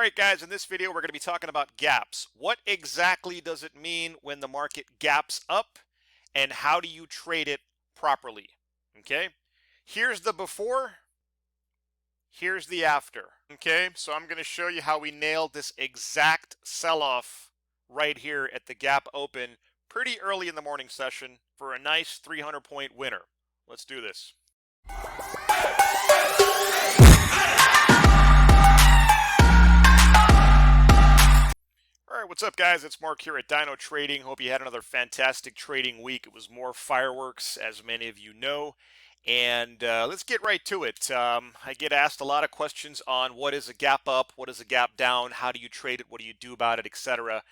Alright guys, in this video we're going to be talking about gaps. What exactly does it mean when the market gaps up and how do you trade it properly? Okay, here's the before, here's the after. Okay, so I'm going to show you how we nailed this exact sell-off right here at the gap open pretty early in the morning session for a nice 300-point winner. Let's do this. Alright, what's up guys? It's Mark here at Dino Trading. Hope you had another fantastic trading week. It was more fireworks, as many of you know. And let's get right to it. I get asked a lot of questions on what is a gap up, what is a gap down, how do you trade it, what do you do about it, etc.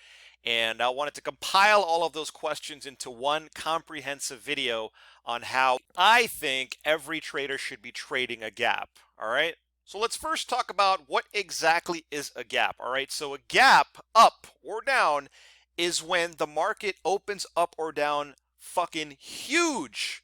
And I wanted to compile all of those questions into one comprehensive video on how I think every trader should be trading a gap. All right. So let's first talk about what exactly is a gap. All right, so a gap up or down is when the market opens up or down fucking huge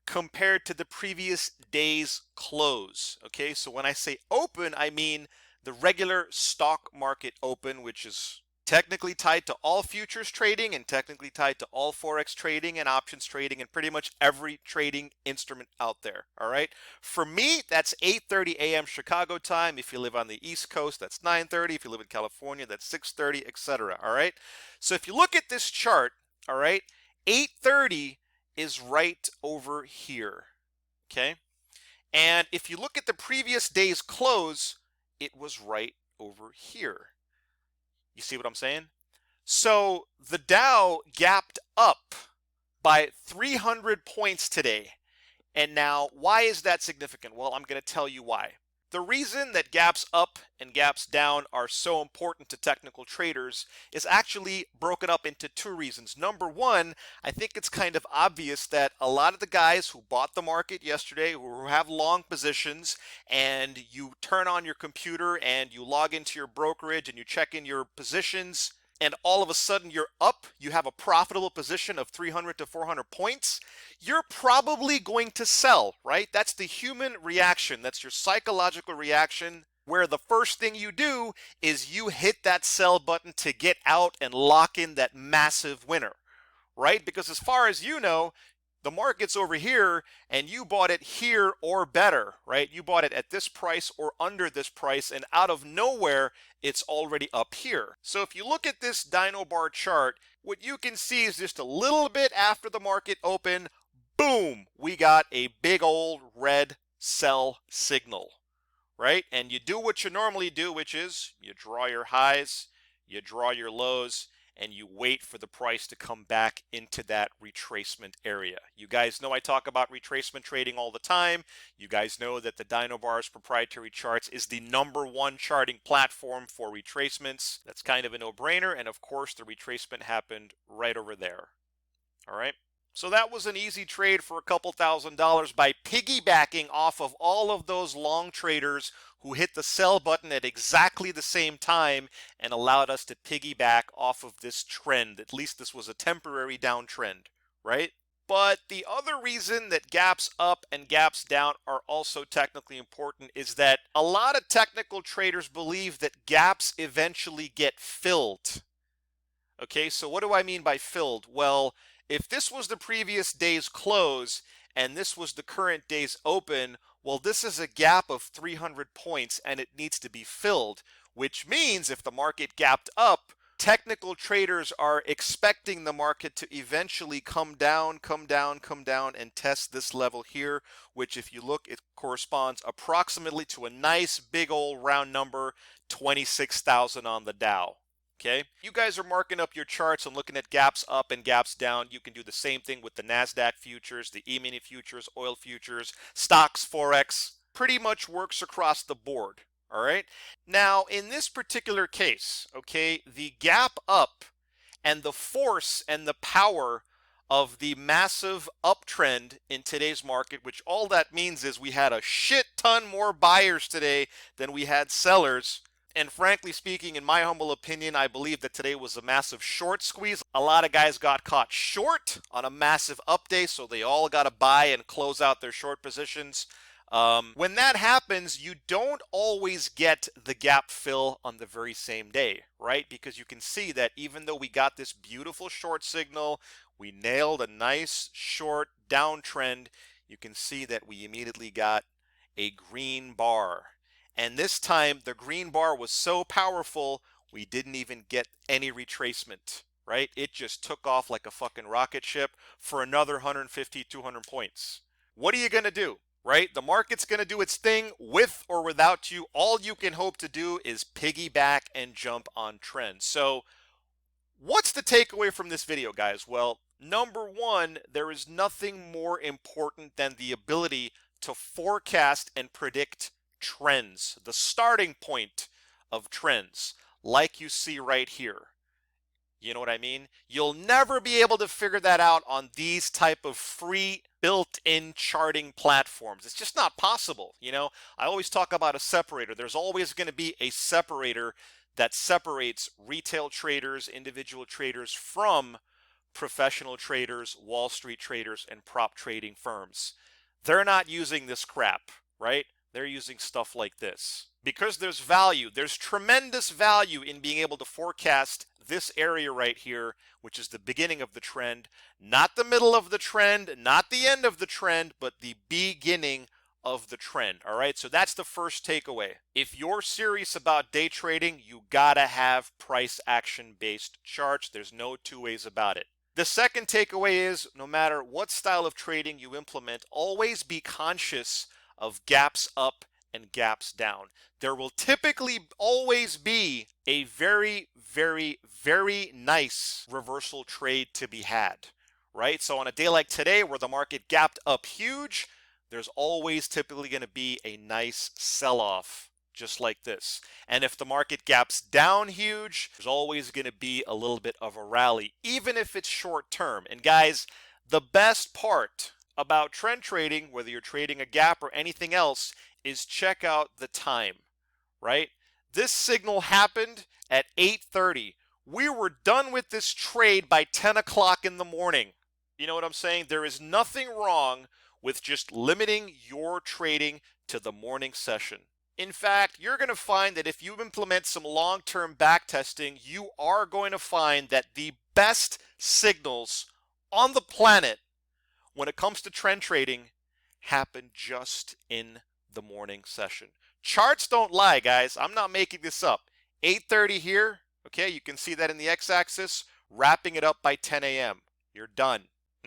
compared to the previous day's close. Okay, so when I say open, I mean the regular stock market open, which is technically tied to all futures trading and technically tied to all Forex trading and options trading and pretty much every trading instrument out there. All right. For me, that's 8:30 a.m. Chicago time. If you live on the East Coast, that's 9:30. If you live in California, that's 6:30, etc. All right. So if you look at this chart, all right, 8:30 is right over here. Okay. And if you look at the previous day's close, it was right over here. You see what I'm saying? So the Dow gapped up by 300 points today. And now, why is that significant? Well, I'm going to tell you why. The reason that gaps up and gaps down are so important to technical traders is actually broken up into two reasons. Number one, I think it's kind of obvious that a lot of the guys who bought the market yesterday, who have long positions, and you turn on your computer and you log into your brokerage and you check in your positions, and all of a sudden you're up, you have a profitable position of 300 to 400 points, you're probably going to sell, right? That's the human reaction. That's your psychological reaction, where the first thing you do is you hit that sell button to get out and lock in that massive winner, right? Because as far as you know, the market's over here and you bought it here or better, right? You bought it at this price or under this price, and out of nowhere, it's already up here. So if you look at this Dino bar chart, what you can see is just a little bit after the market opened, boom, we got a big old red sell signal, right? And you do what you normally do, which is you draw your highs, you draw your lows, and you wait for the price to come back into that retracement area. You guys know I talk about retracement trading all the time. You guys know that the Dino Bar's proprietary charts is the #1 charting platform for retracements. That's kind of a no-brainer, and of course the retracement happened right over there. All right. So that was an easy trade for a couple $1,000s by piggybacking off of all of those long traders who hit the sell button at exactly the same time and allowed us to piggyback off of this trend. At least this was a temporary downtrend, right? But the other reason that gaps up and gaps down are also technically important is that a lot of technical traders believe that gaps eventually get filled. Okay, so what do I mean by filled? Well, if this was the previous day's close and this was the current day's open, well, this is a gap of 300 points and it needs to be filled, which means if the market gapped up, technical traders are expecting the market to eventually come down, and test this level here, which if you look, it corresponds approximately to a nice big old round number, 26,000 on the Dow. Okay, you guys are marking up your charts and looking at gaps up and gaps down. You can do the same thing with the NASDAQ futures, the E-mini futures, oil futures, stocks, Forex. Pretty much works across the board. All right. Now, in this particular case, okay, the gap up and the force and the power of the massive uptrend in today's market, which all that means is we had a shit ton more buyers today than we had sellers. And frankly speaking, in my humble opinion, I believe that today was a massive short squeeze. A lot of guys got caught short on a massive up day, so they all got to buy and close out their short positions. When that happens, you don't always get the gap fill on the very same day, right? Because you can see that even though we got this beautiful short signal, we nailed a nice short downtrend, you can see that we immediately got a green bar. And this time the green bar was so powerful, we didn't even get any retracement, right? It just took off like a fucking rocket ship for another 150, 200 points. What are you going to do? Right? The market's going to do its thing with or without you. All you can hope to do is piggyback and jump on trends. So what's the takeaway from this video, guys? Well, number one, there is nothing more important than the ability to forecast and predict trends, the starting point of trends, like you see right here. You know what I mean? You'll never be able to figure that out on these type of free built-in charting platforms. It's just not possible. You know, I always talk about a separator. There's always going to be a separator that separates retail traders, individual traders from professional traders, Wall Street traders, and prop trading firms. They're not using this crap, right? They're using stuff like this. Because there's value, there's tremendous value in being able to forecast this area right here, which is the beginning of the trend, not the middle of the trend, not the end of the trend, but the beginning of the trend. All right, so that's the first takeaway. If you're serious about day trading, you gotta have price action based charts. There's no two ways about it. The second takeaway is no matter what style of trading you implement, always be conscious of gaps up and gaps down. There will typically always be a very, very, very nice reversal trade to be had, right? So on a day like today where the market gapped up huge, there's always typically going to be a nice sell-off just like this. And if the market gaps down huge, there's always going to be a little bit of a rally, even if it's short term. And guys, the best part about trend trading, whether you're trading a gap or anything else, is check out the time, right? This signal happened at 8:30. We were done with this trade by 10 o'clock in the morning. You know what I'm saying? There is nothing wrong with just limiting your trading to the morning session. In fact, you're going to find that if you implement some long-term back testing, you are going to find that the best signals on the planet when it comes to trend trading happen just in the morning session. Charts don't lie, guys. I'm not making this up. 8:30 here, okay, you can see that in the x-axis, wrapping it up by 10 a.m. You're done.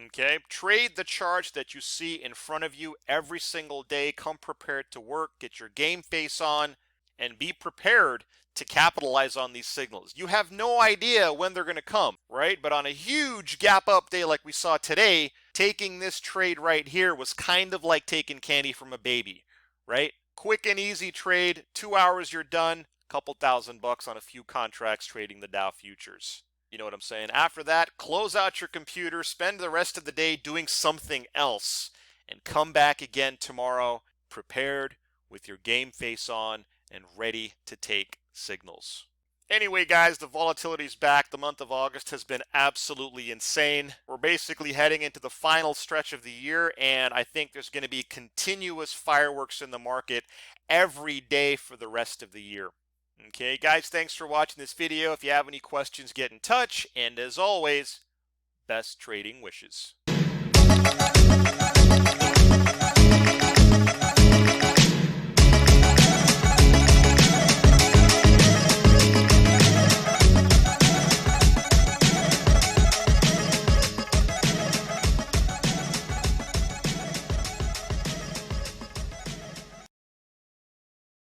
Okay, trade the charts that you see in front of you every single day. Come prepared to work, get your game face on, and be prepared to capitalize on these signals. You have no idea when they're going to come, right? But on a huge gap up day like we saw today, taking this trade right here was kind of like taking candy from a baby, right? Quick and easy trade, 2 hours you're done, couple $1,000 on a few contracts trading the Dow futures. You know what I'm saying? After that, close out your computer, spend the rest of the day doing something else, and come back again tomorrow prepared with your game face on and ready to take signals. Anyway, guys, the volatility's back. The month of August has been absolutely insane. We're basically heading into the final stretch of the year, and I think there's going to be continuous fireworks in the market every day for the rest of the year. Okay, guys, thanks for watching this video. If you have any questions, get in touch. And as always, best trading wishes.